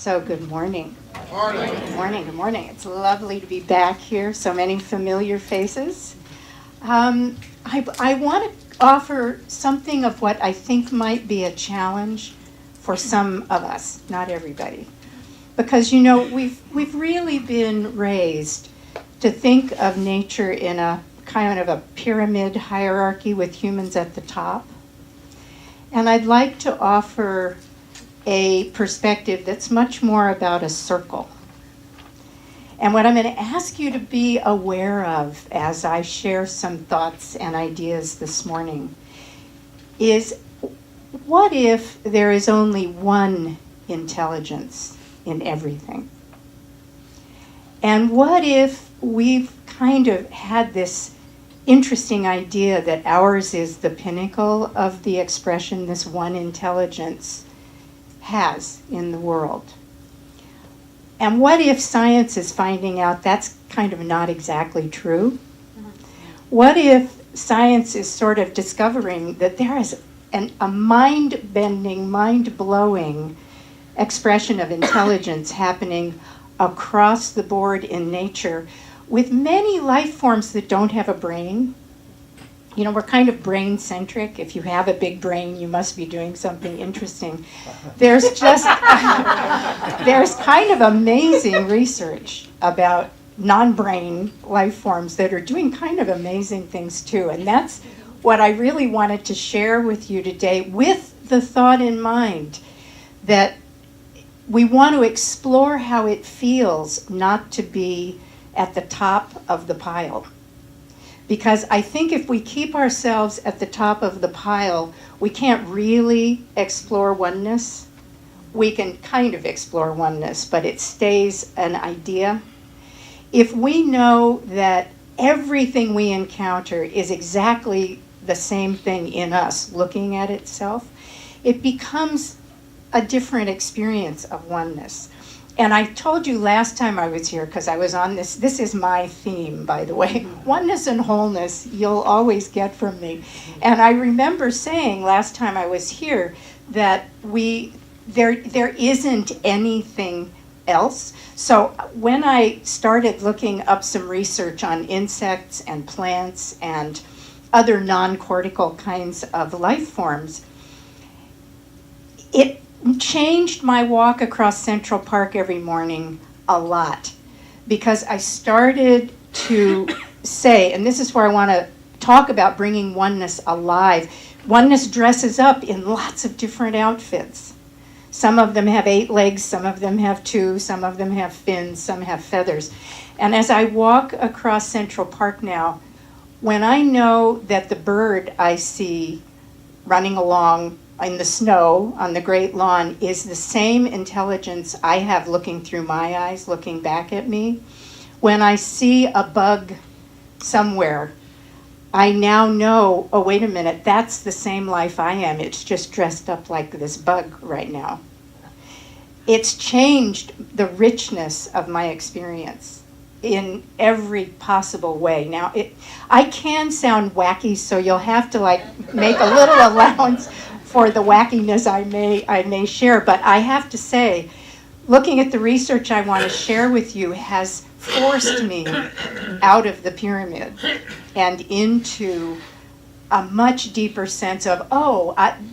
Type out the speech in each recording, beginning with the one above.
So good morning. Morning. Good morning, good morning. It's lovely to be back here. So many familiar faces. I want to offer something of what I think might be a challenge for some of us, not everybody. Because, you know, we've really been raised to think of nature in a kind of a pyramid hierarchy with humans at the top. And I'd like to offer a perspective that's much more about a circle. And what I'm going to ask you to be aware of as I share some thoughts and ideas this morning is, what if there is only one intelligence in everything? And what if we've kind of had this interesting idea that ours is the pinnacle of the expression this one intelligence has in the world? And what if science is finding out that's kind of not exactly true? What if science is sort of discovering that there is a mind-bending, mind-blowing expression of intelligence happening across the board in nature with many life forms that don't have a brain? You know, we're kind of brain-centric. If you have a big brain, you must be doing something interesting. There's kind of amazing research about non-brain life forms that are doing kind of amazing things too. And that's what I really wanted to share with you today, with the thought in mind that we want to explore how it feels not to be at the top of the pile. Because I think if we keep ourselves at the top of the pile, we can't really explore oneness. We can kind of explore oneness, but it stays an idea. If we know that everything we encounter is exactly the same thing in us looking at itself, it becomes a different experience of oneness. And I told you last time I was here, because I was on this is my theme, by the way, oneness and wholeness you'll always get from me. And I remember saying last time I was here that there isn't anything else. So when I started looking up some research on insects and plants and other non-cortical kinds of life forms, it changed my walk across Central Park every morning a lot, because I started to say, and this is where I want to talk about bringing oneness alive. Oneness dresses up in lots of different outfits. Some of them have 8 legs, some of them have 2, some of them have fins, some have feathers. And as I walk across Central Park now, when I know that the bird I see running along in the snow on the great lawn is the same intelligence I have looking through my eyes, looking back at me, when I see a bug somewhere, I now know, oh, wait a minute, that's the same life I am. It's just dressed up like this bug right now. It's changed the richness of my experience in every possible way. Now, I can sound wacky, so you'll have to make a little allowance for the wackiness I may share, but I have to say, looking at the research I want to share with you has forced me out of the pyramid and into a much deeper sense of,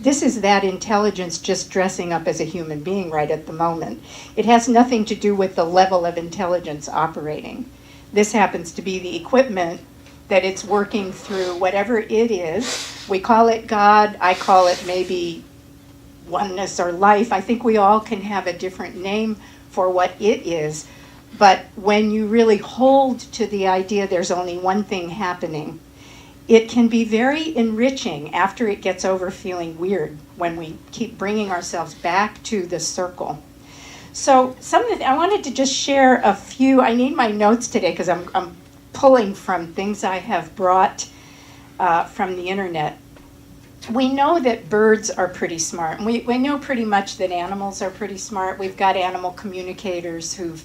this is that intelligence just dressing up as a human being right at the moment. It has nothing to do with the level of intelligence operating. This happens to be the equipment that it's working through, whatever it is. We call it God. I call it maybe oneness or life. I think we all can have a different name for what it is. But when you really hold to the idea there's only one thing happening, it can be very enriching after it gets over feeling weird when we keep bringing ourselves back to the circle. So I wanted to just share a few. I need my notes today because I'm pulling from things I have brought from the internet. We know that birds are pretty smart. And we know pretty much that animals are pretty smart. We've got animal communicators who've,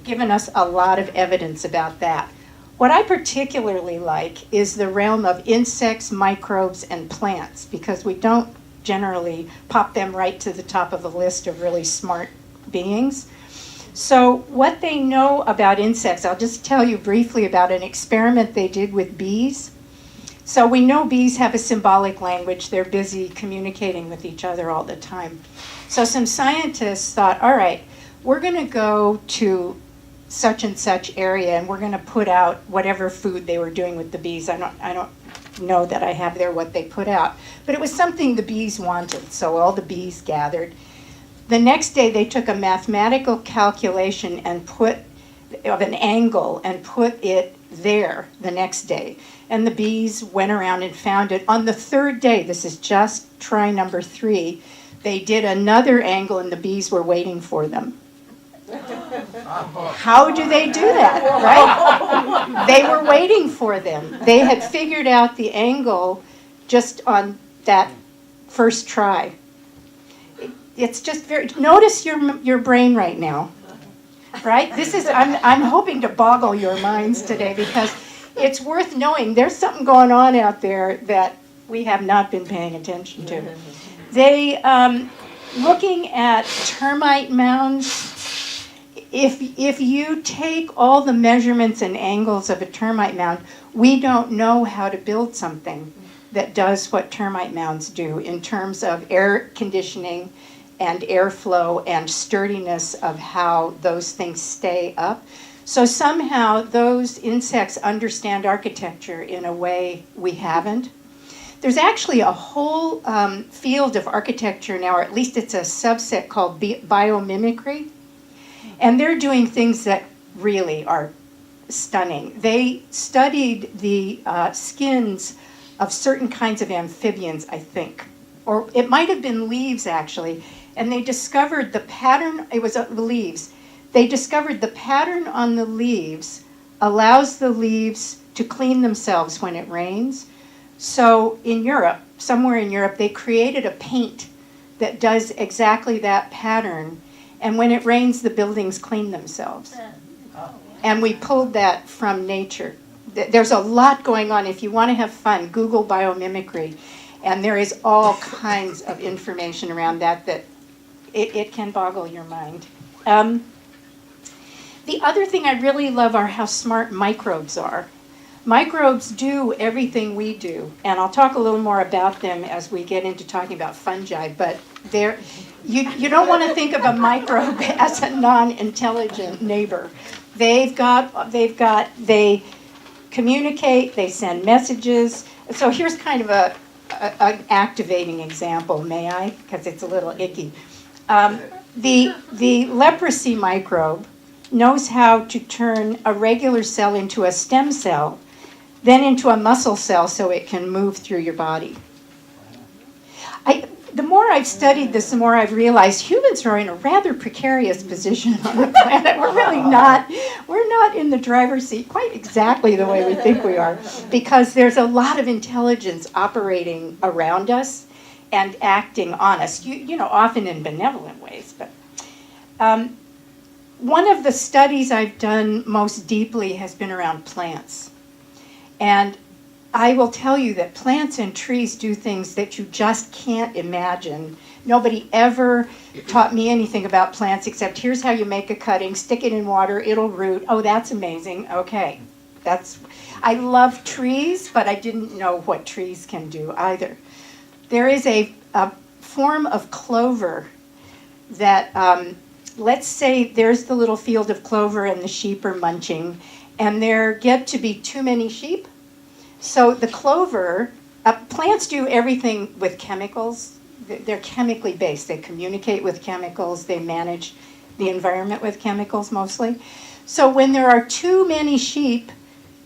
given us a lot of evidence about that. What I particularly like is the realm of insects, microbes, and plants, because we don't generally pop them right to the top of a list of really smart beings. So what they know about insects, I'll just tell you briefly about an experiment they did with bees. So we know bees have a symbolic language. They're busy communicating with each other all the time. So some scientists thought, all right, we're going to go to such and such area and we're going to put out whatever food they were doing with the bees. I don't know that I have there what they put out, but it was something the bees wanted. So all the bees gathered. The next day they took a mathematical calculation and put of an angle and put it there the next day. And the bees went around and found it. On the third day, this is just try number 3, they did another angle and the bees were waiting for them. How do they do that, right? They were waiting for them. They had figured out the angle just on that first try. It's just very, notice your brain right now, right? This is, I'm hoping to boggle your minds today because it's worth knowing there's something going on out there that we have not been paying attention to. They, looking at termite mounds, if you take all the measurements and angles of a termite mound, we don't know how to build something that does what termite mounds do in terms of air conditioning and airflow and sturdiness of how those things stay up. So somehow those insects understand architecture in a way we haven't. There's actually a whole field of architecture now, or at least it's a subset called biomimicry. And they're doing things that really are stunning. They studied the skins of certain kinds of amphibians, I think. Or it might have been leaves, actually. And they discovered the pattern, it was the leaves. They discovered the pattern on the leaves allows the leaves to clean themselves when it rains. So in Europe, somewhere in Europe, they created a paint that does exactly that pattern. And when it rains, the buildings clean themselves. And we pulled that from nature. There's a lot going on. If you want to have fun, Google biomimicry. And there is all kinds of information around that it can boggle your mind. The other thing I really love are how smart microbes are. Microbes do everything we do, and I'll talk a little more about them as we get into talking about fungi, but you don't want to think of a microbe as a non-intelligent neighbor. They communicate, they send messages. So here's kind of an activating example, may I? Because it's a little icky. The leprosy microbe knows how to turn a regular cell into a stem cell, then into a muscle cell so it can move through your body. The more I've studied this, the more I've realized humans are in a rather precarious position on the planet. We're not in the driver's seat quite exactly the way we think we are, because there's a lot of intelligence operating around us and acting on us, you know, often in benevolent ways. But one of the studies I've done most deeply has been around plants. And I will tell you that plants and trees do things that you just can't imagine. Nobody ever taught me anything about plants except here's how you make a cutting, stick it in water, it'll root. Oh, that's amazing. Okay. I love trees, but I didn't know what trees can do either. There is a form of clover that, let's say there's the little field of clover and the sheep are munching, and there get to be too many sheep. So the clover, plants do everything with chemicals. They're chemically based. They communicate with chemicals. They manage the environment with chemicals mostly. So when there are too many sheep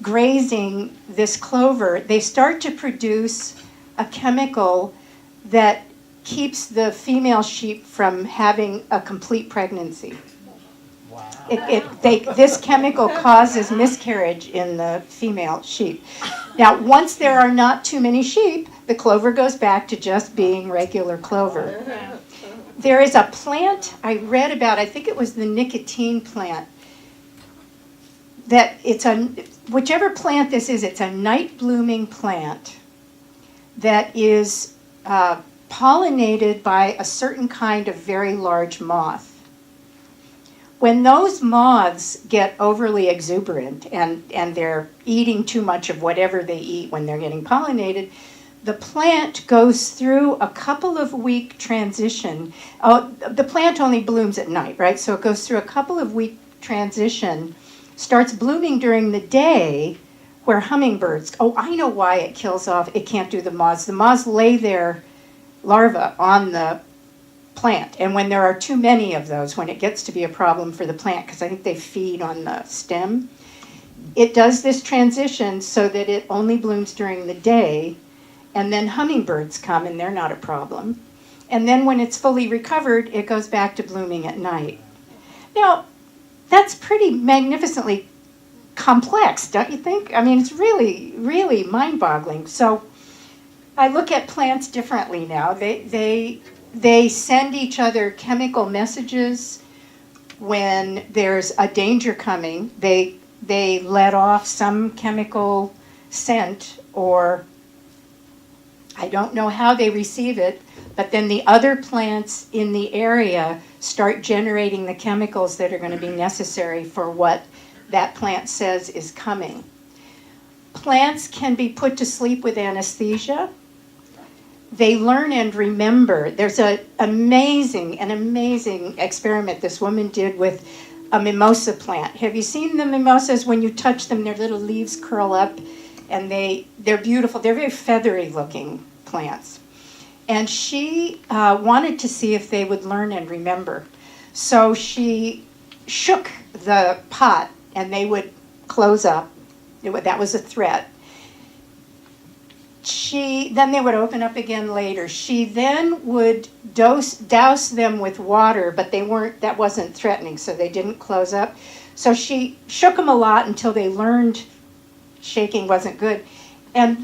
grazing this clover, they start to produce a chemical that keeps the female sheep from having a complete pregnancy. Wow. This chemical causes miscarriage in the female sheep. Now, once there are not too many sheep, the clover goes back to just being regular clover. There is a plant I read about, I think it was the nicotine plant, that whichever plant this is, it's a night-blooming plant that is pollinated by a certain kind of very large moth. When those moths get overly exuberant and they're eating too much of whatever they eat when they're getting pollinated, the plant goes through a couple of week transition. Oh, the plant only blooms at night, right? So it goes through a couple of week transition, starts blooming during the day, where hummingbirds, oh, I know why it kills off, it can't do the moths. The moths lay their larvae on the plant, and when there are too many of those, when it gets to be a problem for the plant, because I think they feed on the stem, it does this transition so that it only blooms during the day, and then hummingbirds come and they're not a problem. And then when it's fully recovered, it goes back to blooming at night. Now, that's pretty magnificently complex, don't you think? I mean, it's really, really mind-boggling. So I look at plants differently now. They send each other chemical messages when there's a danger coming. They let off some chemical scent, or I don't know how they receive it, but then the other plants in the area start generating the chemicals that are going to be necessary for what that plant says is coming. Plants can be put to sleep with anesthesia. They learn and remember. There's an amazing experiment this woman did with a mimosa plant. Have you seen the mimosas? When you touch them, their little leaves curl up, and they're beautiful. They're very feathery looking plants. And she wanted to see if they would learn and remember. So she shook the pot, and they would close up. That was a threat. Then they would open up again later. She then would douse them with water, but that wasn't threatening, so they didn't close up. So she shook them a lot until they learned shaking wasn't good. And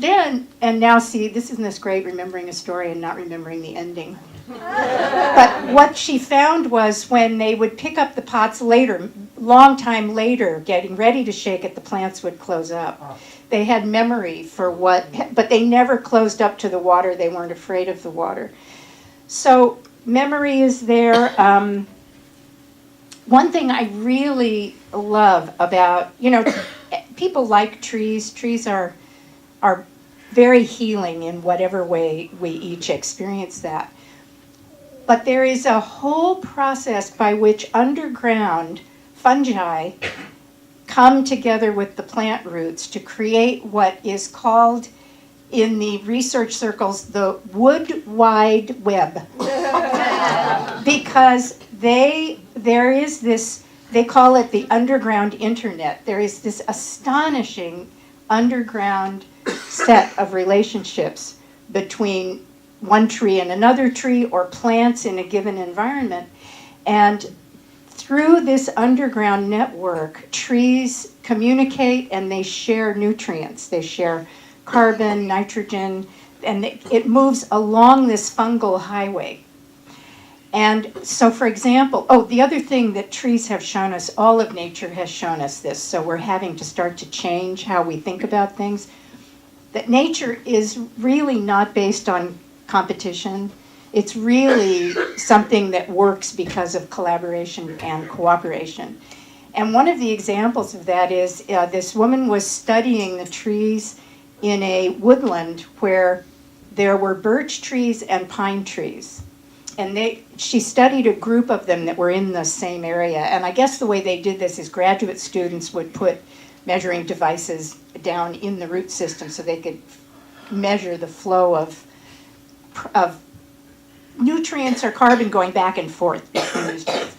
now see, isn't this great, remembering a story and not remembering the ending? But what she found was when they would pick up the pots later, long time later, getting ready to shake it, the plants would close up. They had memory but they never closed up to the water. They weren't afraid of the water. So memory is there. One thing I really love about, people like trees. Trees are very healing in whatever way we each experience that. But there is a whole process by which underground fungi come together with the plant roots to create what is called, in the research circles, the wood wide web. Because there is this, they call it the underground internet. There is this astonishing underground set of relationships between one tree and another tree, or plants in a given environment. And through this underground network, trees communicate and they share nutrients. They share carbon, nitrogen, and it moves along this fungal highway. And so, for example, the other thing that trees have shown us, all of nature has shown us this, so we're having to start to change how we think about things, that nature is really not based on competition. It's really something that works because of collaboration and cooperation. And one of the examples of that is this woman was studying the trees in a woodland where there were birch trees and pine trees. And she studied a group of them that were in the same area. And I guess the way they did this is graduate students would put measuring devices down in the root system so they could measure the flow of nutrients or carbon going back and forth between these trees.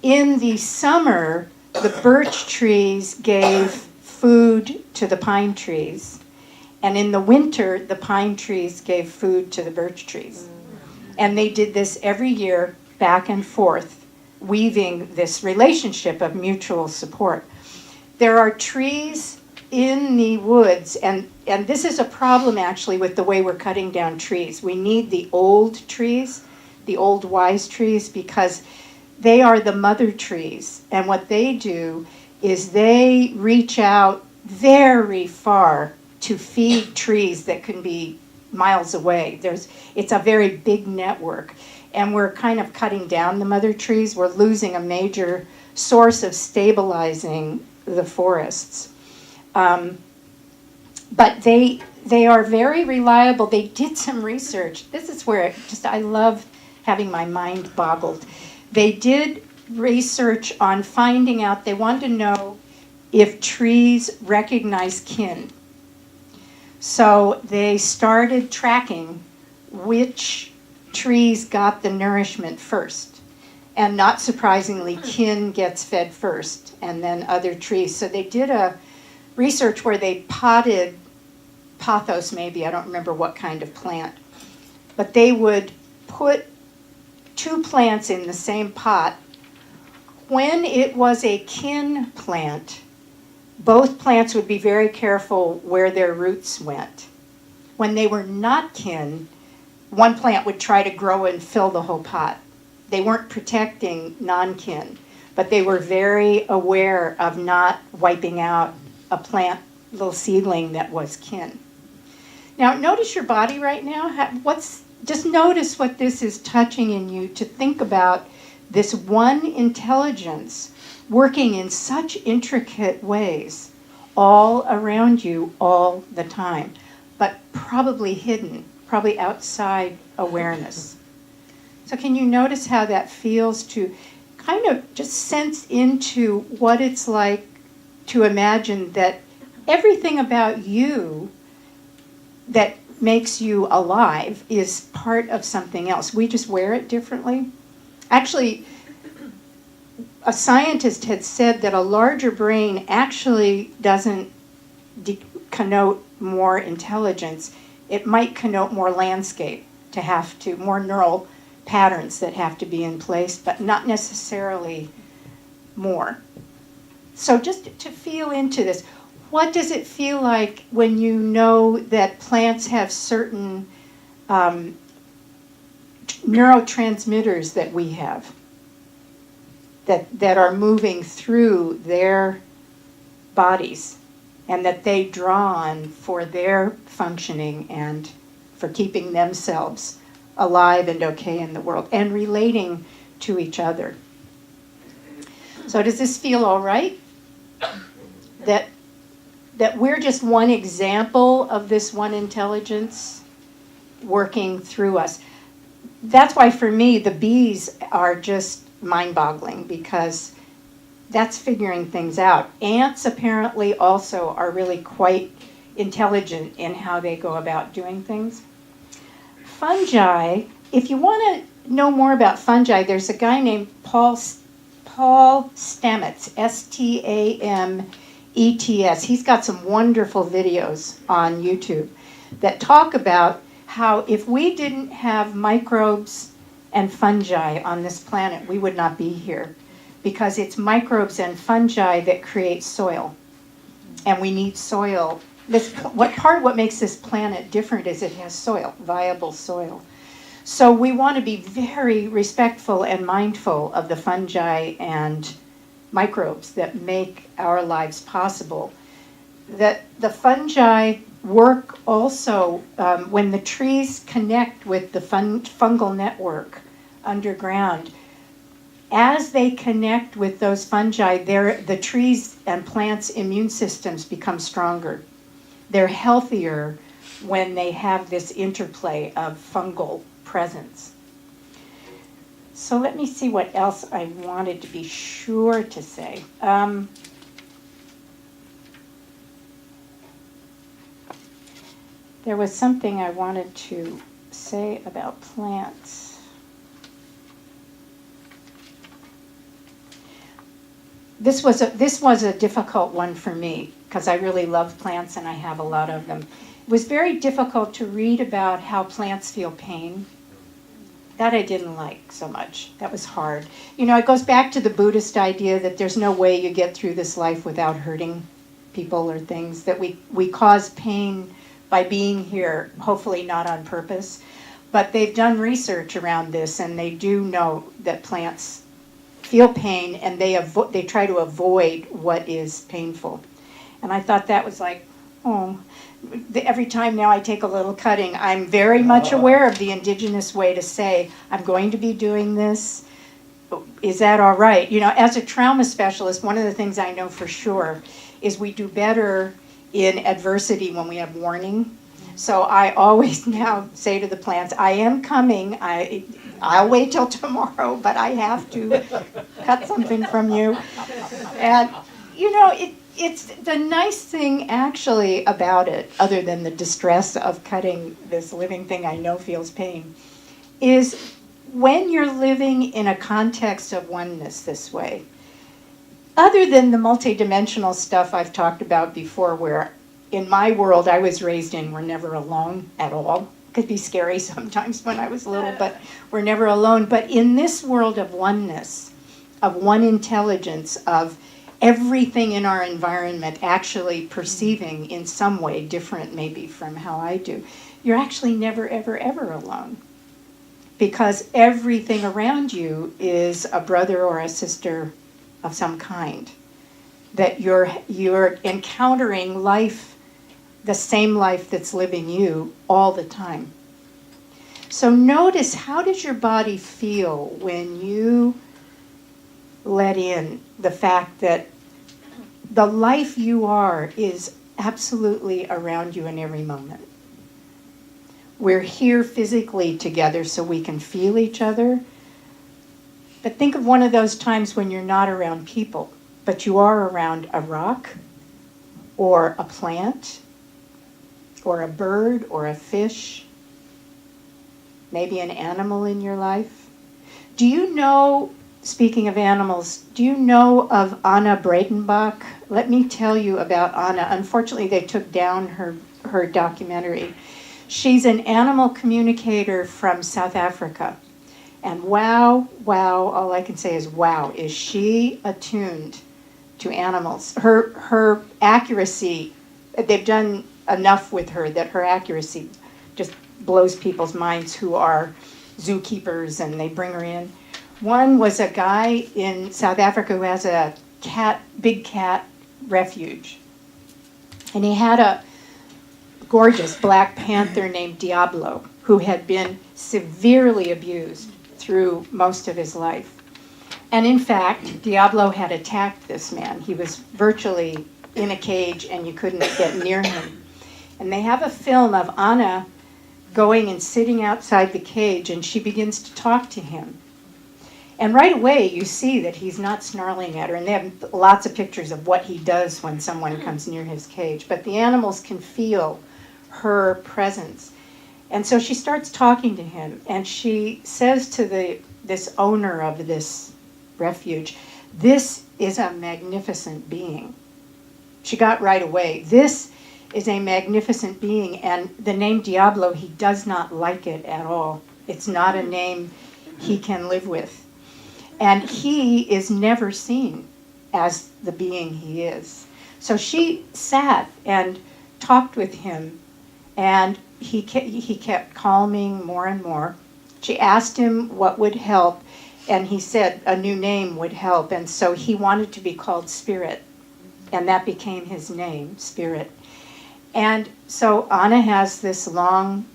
In the summer, the birch trees gave food to the pine trees. And in the winter, the pine trees gave food to the birch trees. And they did this every year, back and forth, weaving this relationship of mutual support. There are trees in the woods, and this is a problem actually with the way we're cutting down trees. We need the old trees, the old wise trees, because they are the mother trees. And what they do is they reach out very far to feed trees that can be miles away. It's a very big network. and we're kind of cutting down the mother trees, we're losing a major source of stabilizing the forests. But they are very reliable. They did some research. This is where I love having my mind boggled. They did research on finding out, they wanted to know if trees recognize kin. So they started tracking which trees got the nourishment first. And not surprisingly, kin gets fed first, and then other trees. So they did a research where they potted pothos, maybe, I don't remember what kind of plant. But they would put two plants in the same pot. When it was a kin plant, both plants would be very careful where their roots went. When they were not kin, one plant would try to grow and fill the whole pot. They weren't protecting non-kin, but they were very aware of not wiping out a plant, little seedling that was kin. Now, notice your body right now. Just notice what this is touching in you, to think about this one intelligence working in such intricate ways all around you all the time, but probably hidden, probably outside awareness. So can you notice how that feels to kind of just sense into what it's like to imagine that everything about you that makes you alive is part of something else. We just wear it differently. Actually, a scientist had said that a larger brain actually doesn't connote more intelligence. It might connote more landscape, more neural patterns that have to be in place, but not necessarily more. So just to feel into this, what does it feel like when you know that plants have certain neurotransmitters that we have that are moving through their bodies and that they draw on for their functioning and for keeping themselves alive and okay in the world and relating to each other? So does this feel all right? That we're just one example of this one intelligence working through us. That's why for me the bees are just mind-boggling, because that's figuring things out. Ants apparently also are really quite intelligent in how they go about doing things. Fungi, if you want to know more about fungi, there's a guy named Paul Stamets, Stamets. He's got some wonderful videos on YouTube that talk about how if we didn't have microbes and fungi on this planet, we would not be here, because it's microbes and fungi that create soil, and we need soil. What makes this planet different is it has soil, viable soil. So we want to be very respectful and mindful of the fungi and microbes that make our lives possible. That the fungi work also when the trees connect with the fungal network underground. As they connect with those fungi, the trees and plants' immune systems become stronger. They're healthier when they have this interplay of fungal presence. So let me see what else I wanted to be sure to say. There was something I wanted to say about plants. This was a difficult one for me, because I really love plants and I have a lot of them. It was very difficult to read about how plants feel pain. That I didn't like so much. That was hard. It goes back to the Buddhist idea that there's no way you get through this life without hurting people or things, that we cause pain by being here, hopefully not on purpose. But they've done research around this, and they do know that plants feel pain, and they try to avoid what is painful. And I thought that was like, oh, every time now I take a little cutting, I'm very much aware of the indigenous way to say, I'm going to be doing this. Is that all right? You know, as a trauma specialist, one of the things I know for sure is we do better in adversity when we have warning. So I always now say to the plants, I am coming. I'll wait till tomorrow, but I have to cut something from you. And, you know, it's the nice thing actually about it, other than the distress of cutting this living thing I know feels pain, is when you're living in a context of oneness this way, other than the multidimensional stuff I've talked about before, where in my world I was raised in, we're never alone at all. It could be scary sometimes when I was little, but we're never alone. But in this world of oneness, of one intelligence, of everything in our environment actually perceiving in some way different maybe from how I do, you're actually never, ever, ever alone. Because everything around you is a brother or a sister of some kind. That you're encountering life, the same life that's living you all the time. So notice, how does your body feel when you let in the fact that the life you are is absolutely around you in every moment? We're here physically together so we can feel each other. But think of one of those times when you're not around people, but you are around a rock, or a plant, or a bird, or a fish, maybe an animal in your life. Do you know, speaking of animals, do you know of Anna Breitenbach? Let me tell you about Anna. Unfortunately, they took down her documentary. She's an animal communicator from South Africa. And wow, all I can say is wow, is she attuned to animals. Her accuracy, they've done enough with her that her accuracy just blows people's minds who are zookeepers, and they bring her in. One was a guy in South Africa who has a big cat refuge. And he had a gorgeous black panther named Diablo, who had been severely abused through most of his life. And in fact, Diablo had attacked this man. He was virtually in a cage and you couldn't get near him. And they have a film of Anna going and sitting outside the cage, and she begins to talk to him. And right away you see that he's not snarling at her, and they have lots of pictures of what he does when someone comes near his cage. But the animals can feel her presence. And so she starts talking to him, and she says to this owner of this refuge, "This is a magnificent being." She got right away. This is a magnificent being, and the name Diablo, he does not like it at all. It's not a name he can live with. And he is never seen as the being he is. So she sat and talked with him, and he kept calming more and more. She asked him what would help, and he said a new name would help, and so he wanted to be called Spirit, and that became his name, Spirit. And so Anna has this long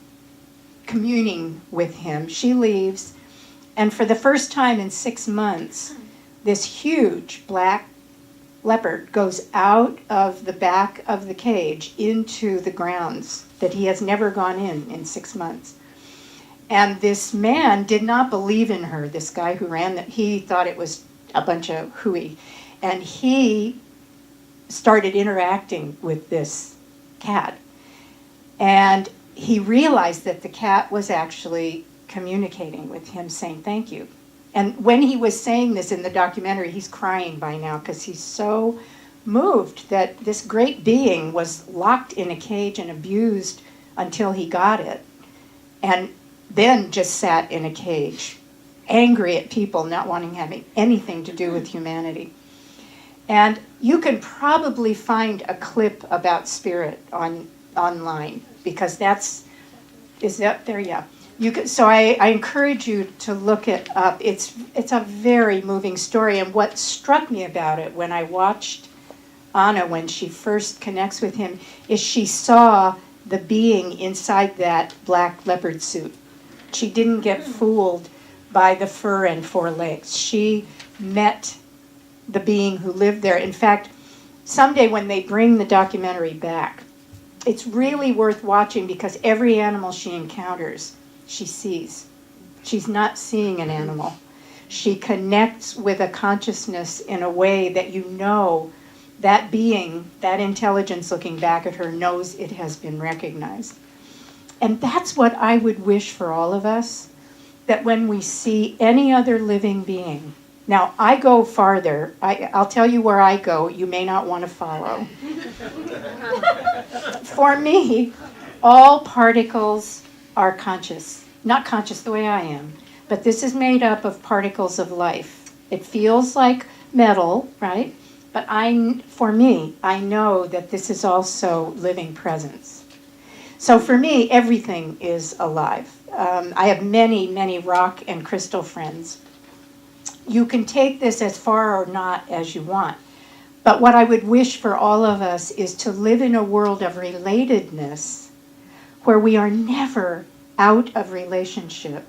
communing with him. She leaves, and for the first time in 6 months, this huge black leopard goes out of the back of the cage into the grounds that he has never gone in 6 months. And this man did not believe in her, this guy who ran that. He thought it was a bunch of hooey. And he started interacting with this cat. And he realized that the cat was actually communicating with him, saying thank you. And when he was saying this in the documentary, he's crying by now because he's so moved that this great being was locked in a cage and abused until he got it. And then just sat in a cage, angry at people not wanting to have anything to do with humanity. And you can probably find a clip about Spirit online, because is that there? Yeah. So I encourage you to look it up. It's a very moving story, and what struck me about it when I watched Anna, when she first connects with him, is she saw the being inside that black leopard suit. She didn't get fooled by the fur and four legs. She met the being who lived there. In fact, someday when they bring the documentary back, it's really worth watching because every animal she encounters, she sees. She's not seeing an animal. She connects with a consciousness in a way that you know that being, that intelligence looking back at her, knows it has been recognized. And that's what I would wish for all of us, that when we see any other living being. Now, I go farther. I'll tell you where I go. You may not want to follow. For me, all particles are conscious. Not conscious the way I am, but this is made up of particles of life. It feels like metal, right? But for me, I know that this is also living presence. So for me, everything is alive. I have many, many rock and crystal friends. You can take this as far or not as you want. But what I would wish for all of us is to live in a world of relatedness where we are never out of relationship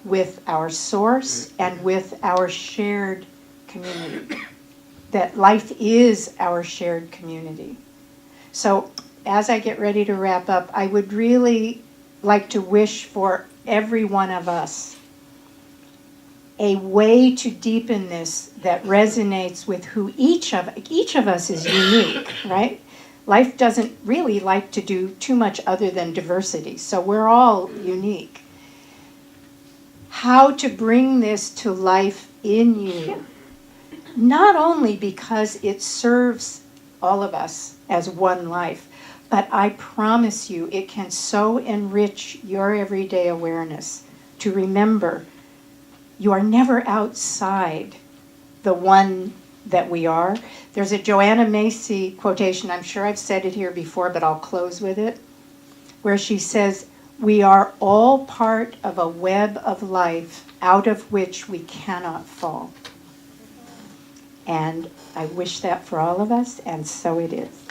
with our source and with our shared community. That life is our shared community. So as I get ready to wrap up, I would really like to wish for every one of us a way to deepen this that resonates with who each of us is unique, right? Life doesn't really like to do too much other than diversity, so we're all unique. How to bring this to life in you, not only because it serves all of us as one life, but I promise you it can so enrich your everyday awareness to remember you are never outside the one that we are. There's a Joanna Macy quotation, I'm sure I've said it here before, but I'll close with it, where she says, "We are all part of a web of life out of which we cannot fall." And I wish that for all of us, and so it is.